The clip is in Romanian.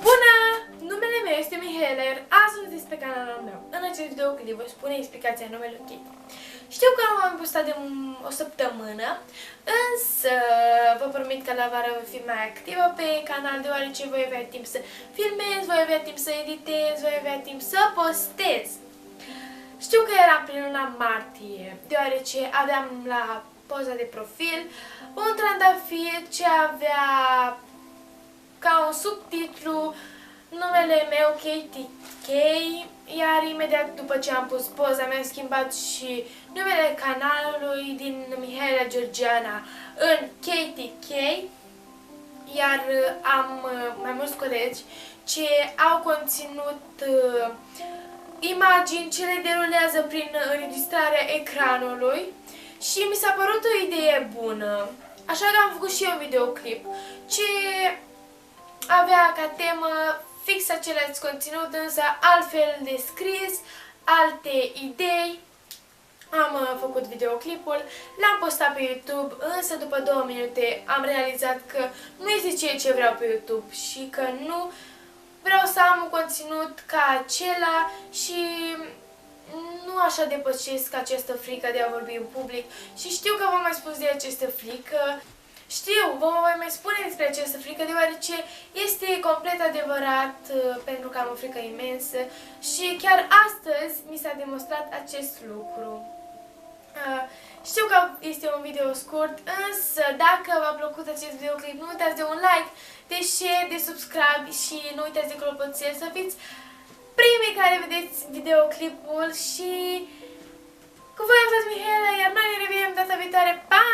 Bună! Numele meu este Mihaela, iar azi sunteți pe canalul meu. În acest videoclip voi spune explicația numelui Kate. Știu că nu am postat de o săptămână, însă vă promit că la vară voi fi mai activă pe canal, deoarece voi avea timp să filmez, voi avea timp să editez, voi avea timp să postez. Știu că eram prin luna martie, deoarece aveam la poza de profil un trandafir ce avea ca un subtitlu numele meu Katie K, iar imediat după ce am pus poza mi-am schimbat și numele canalului din Mihaela Georgiana în Katie K, iar am mai mulți colegi ce au conținut imagini ce le derulează prin înregistrarea ecranului și mi s-a părut o idee bună, așa că am făcut și eu un videoclip ce avea ca temă fix același conținut, însă altfel descris, alte idei. Am făcut videoclipul, l-am postat pe YouTube, însă după 2 minute am realizat că nu este ceea ce vreau pe YouTube și că nu vreau să am un conținut ca acela și nu așa depășesc această frică de a vorbi în public. Și știu că v-am mai spus de această frică. Știu, vă voi mai spune despre această frică, deoarece este complet adevărat, pentru că am o frică imensă și chiar astăzi mi s-a demonstrat acest lucru. Știu că este un video scurt, însă dacă v-a plăcut acest videoclip, nu uitați de un like, de share, de subscribe și nu uitați de clopoțel să fiți primii care vedeți videoclipul și cu voi am fost Mihaela, iar noi ne revedem data viitoare. Pa!